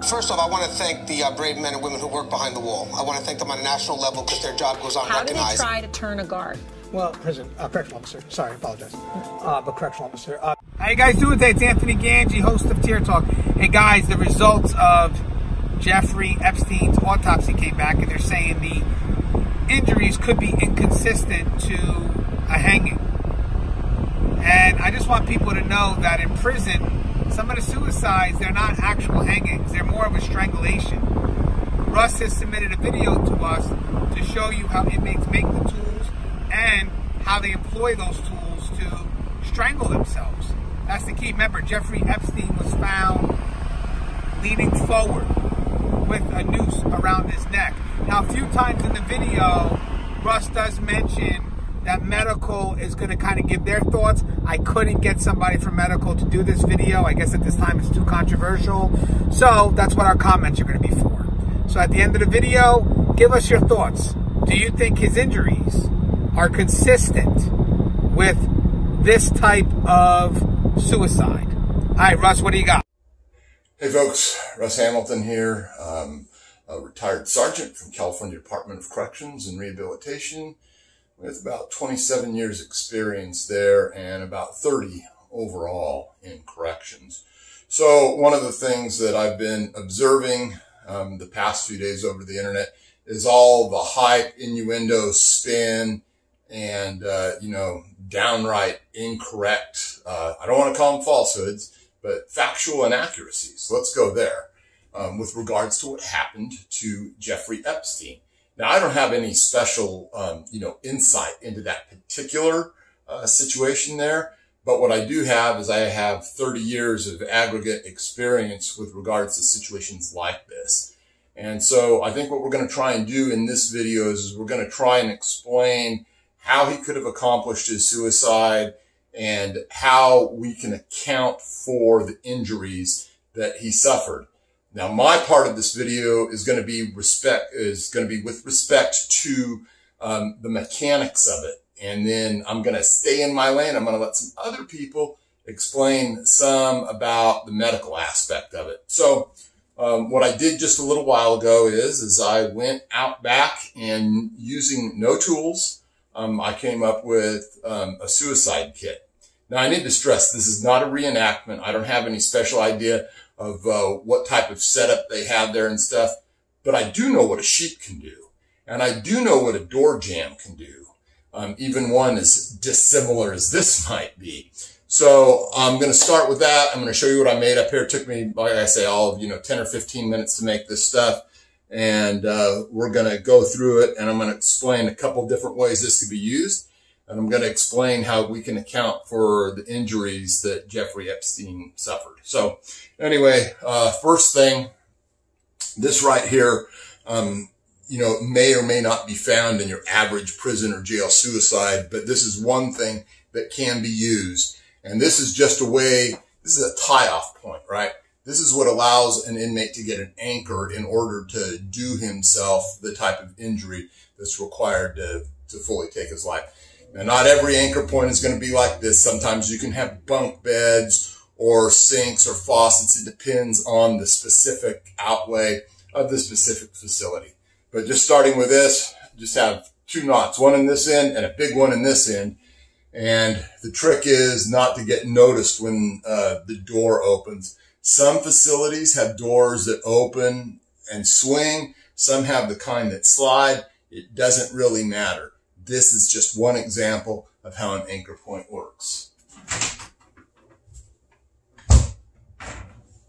First off, I want to thank the brave men and women who work behind the wall. I want to thank them on a national level because their job goes unrecognized. How do they try to turn a guard? Well, correctional officer. Sorry, I apologize. But correctional officer. How you guys doing today? It's Anthony Ganji, host of Tear Talk. Hey guys, the results of Jeffrey Epstein's autopsy came back, and they're saying the injuries could be inconsistent to a hanging. And I just want people to know that in prison, some of the suicides, they're not actual hangings. They're more of a strangulation. Russ has submitted a video to us to show you how inmates make the tools and how they employ those tools to strangle themselves. That's the key. Remember, Jeffrey Epstein was found leaning forward with a noose around his neck. Now, a few times in the video, Russ does mention that medical is going to kind of give their thoughts. I couldn't get somebody from medical to do this video. I guess at this time it's too controversial. So that's what our comments are going to be for. So at the end of the video, give us your thoughts. Do you think his injuries are consistent with this type of suicide? All right, Russ, what do you got? Hey folks, Russ Hamilton here, a retired sergeant from California Department of Corrections and Rehabilitation with about 27 years experience there and about 30 overall in corrections. So one of the things that I've been observing the past few days over the internet is all the hype, innuendo, spin, and, downright incorrect, I don't want to call them falsehoods, but factual inaccuracies. Let's go there with regards to what happened to Jeffrey Epstein. Now, I don't have any special, insight into that particular situation there, but what I do have is I have 30 years of aggregate experience with regards to situations like this. And so I think what we're going to try and do in this video is we're going to try and explain how he could have accomplished his suicide and how we can account for the injuries that he suffered. Now, my part of this video is going to be with respect to the mechanics of it. And then I'm going to stay in my lane. I'm going to let some other people explain some about the medical aspect of it. So what I did just a little while ago is I went out back and using no tools, I came up with a suicide kit. Now, I need to stress this is not a reenactment. I don't have any special idea of what type of setup they have there and stuff, but I do know what a sheet can do, and I do know what a door jamb can do, even one as dissimilar as this might be. So I'm going to start with that. I'm going to show you what I made up here. It took me, like I say, all of 10 or 15 minutes to make this stuff, and we're going to go through it, and I'm going to explain a couple different ways this could be used. And I'm going to explain how we can account for the injuries that Jeffrey Epstein suffered. So anyway, first thing, this right here, may or may not be found in your average prison or jail suicide, but this is one thing that can be used. And this is just a way, this is a tie-off point, right? This is what allows an inmate to get an anchor in order to do himself the type of injury that's required to fully take his life. Now, not every anchor point is going to be like this. Sometimes you can have bunk beds or sinks or faucets. It depends on the specific outlay of the specific facility. But just starting with this, just have two knots, one in this end and a big one in this end. And the trick is not to get noticed when the door opens. Some facilities have doors that open and swing. Some have the kind that slide. It doesn't really matter. This is just one example of how an anchor point works.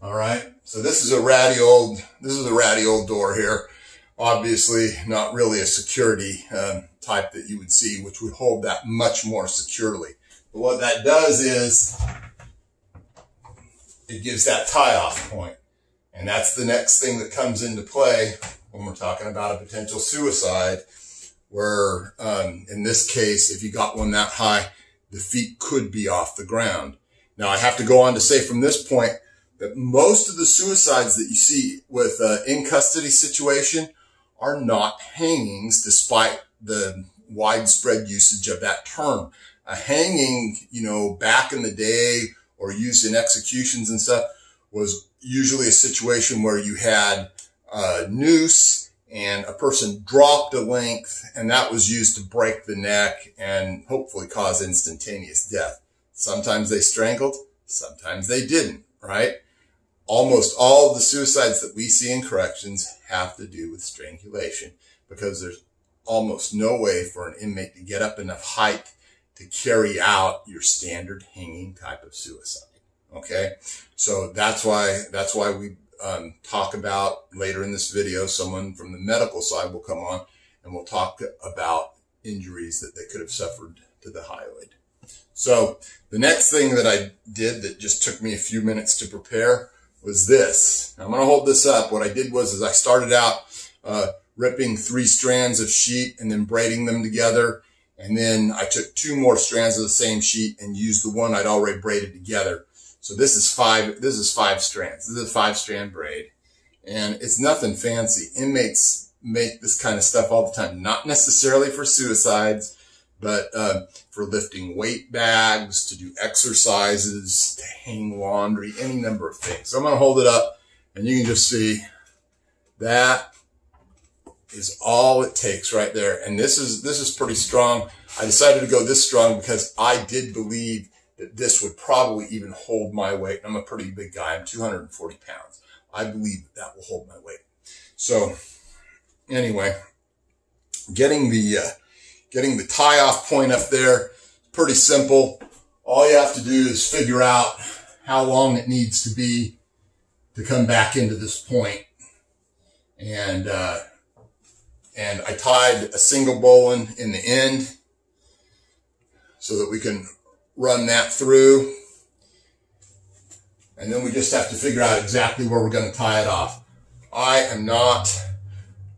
All right. So this is a ratty old door here. Obviously not really a security type that you would see, which would hold that much more securely. But what that does is it gives that tie-off point. And that's the next thing that comes into play when we're talking about a potential suicide, where in this case, if you got one that high, the feet could be off the ground. Now, I have to go on to say from this point that most of the suicides that you see with in custody situation are not hangings, despite the widespread usage of that term. A hanging, back in the day or used in executions and stuff was, usually a situation where you had a noose and a person dropped a length, and that was used to break the neck and hopefully cause instantaneous death. Sometimes they strangled, sometimes they didn't, right? Almost all of the suicides that we see in corrections have to do with strangulation, because there's almost no way for an inmate to get up enough height to carry out your standard hanging type of suicide. Okay. So that's why we talk about later in this video, someone from the medical side will come on and we'll talk about injuries that they could have suffered to the hyoid. So the next thing that I did that just took me a few minutes to prepare was this. I'm going to hold this up. What I did was I started out ripping 3 strands of sheet and then braiding them together. And then I took 2 more strands of the same sheet and used the one I'd already braided together. So this is 5 strands. This is a 5-strand braid. And it's nothing fancy. Inmates make this kind of stuff all the time. Not necessarily for suicides, but for lifting weight bags, to do exercises, to hang laundry, any number of things. So I'm going to hold it up and you can just see that is all it takes right there. And this is pretty strong. I decided to go this strong because I did believe that this would probably even hold my weight. I'm a pretty big guy. I'm 240 pounds. I believe that will hold my weight. So anyway, getting the tie off point up there, pretty simple. All you have to do is figure out how long it needs to be to come back into this point. And I tied a single bowline in the end so that we can run that through. And then we just have to figure out exactly where we're going to tie it off. I am not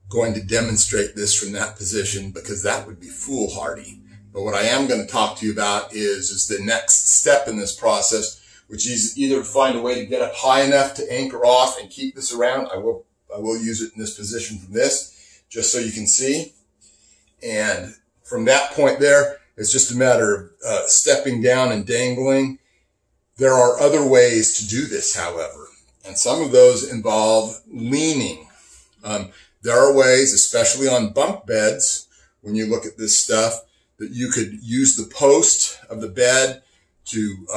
going to demonstrate this from that position because that would be foolhardy. But what I am going to talk to you about is the next step in this process, which is either to find a way to get up high enough to anchor off and keep this around. I will use it in this position from this, just so you can see. And from that point there, it's just a matter of stepping down and dangling. There are other ways to do this, however, and some of those involve leaning. There are ways, especially on bunk beds, when you look at this stuff, that you could use the post of the bed to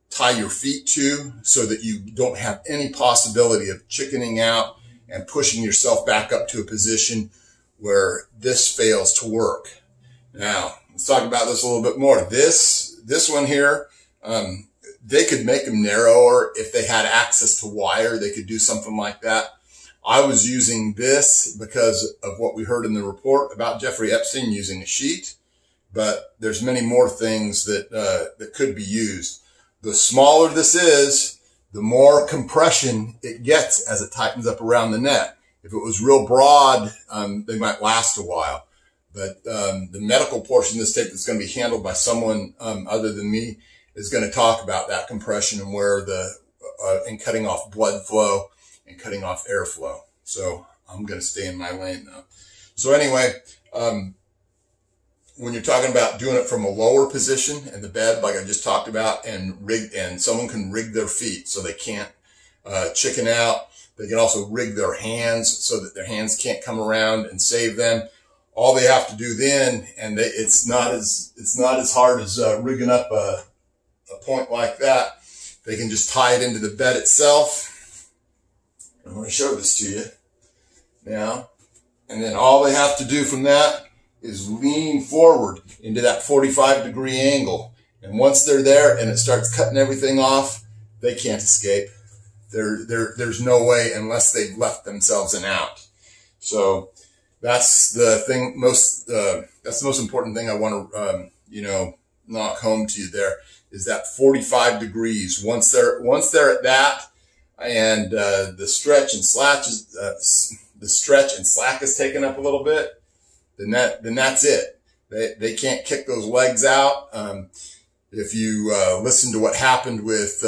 tie your feet to so that you don't have any possibility of chickening out and pushing yourself back up to a position where this fails to work. Now, let's talk about this a little bit more. This one here, they could make them narrower. If they had access to wire, they could do something like that. I was using this because of what we heard in the report about Jeffrey Epstein using a sheet, but there's many more things that could be used. The smaller this is, the more compression it gets as it tightens up around the neck. If it was real broad, they might last a while. But the medical portion of this tape that's going to be handled by someone other than me is going to talk about that compression and where and cutting off blood flow and cutting off airflow. So I'm going to stay in my lane now. So anyway, when you're talking about doing it from a lower position in the bed, like I just talked about, and someone can rig their feet so they can't chicken out. They can also rig their hands so that their hands can't come around and save them. All they have to do then, and it's not as hard as rigging up a point like that. They can just tie it into the bed itself. I'm going to show this to you now. And then all they have to do from that is lean forward into that 45-degree angle. And once they're there and it starts cutting everything off, they can't escape. There's no way unless they've left themselves an out. So that's the thing. That's the most important thing I want to knock home to you there is that 45 degrees. Once they're at that, and the stretch and slack is taken up a little bit, then that's it. They can't kick those legs out. If you listen to what happened with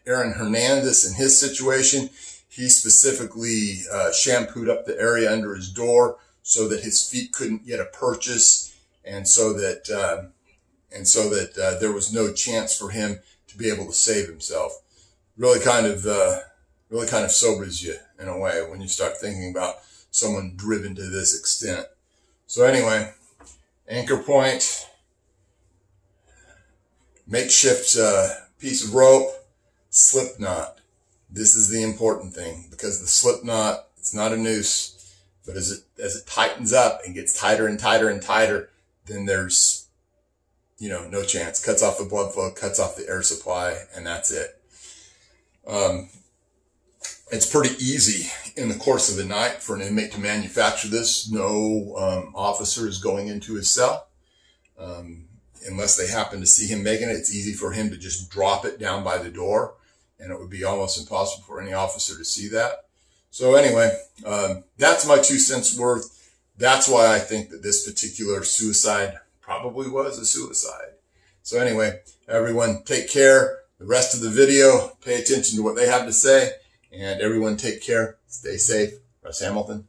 Aaron Hernandez in his situation, he specifically shampooed up the area under his door so that his feet couldn't get a purchase, and so that there was no chance for him to be able to save himself. Really kind of really kind of sobers you in a way when you start thinking about someone driven to this extent. So anyway, anchor point, makeshift piece of rope, slip knot. This is the important thing, because the slip knot, it's not a noose, but as it tightens up and gets tighter and tighter and tighter, then there's, you know, no chance. Cuts off the blood flow, cuts off the air supply, and that's it. It's pretty easy in the course of the night for an inmate to manufacture this. No officer is going into his cell. Unless they happen to see him making it, it's easy for him to just drop it down by the door, and it would be almost impossible for any officer to see that. So anyway, that's my 2 cents worth. That's why I think that this particular suicide probably was a suicide. So anyway, everyone take care. The rest of the video, pay attention to what they have to say. And everyone take care. Stay safe. Russ Hamilton.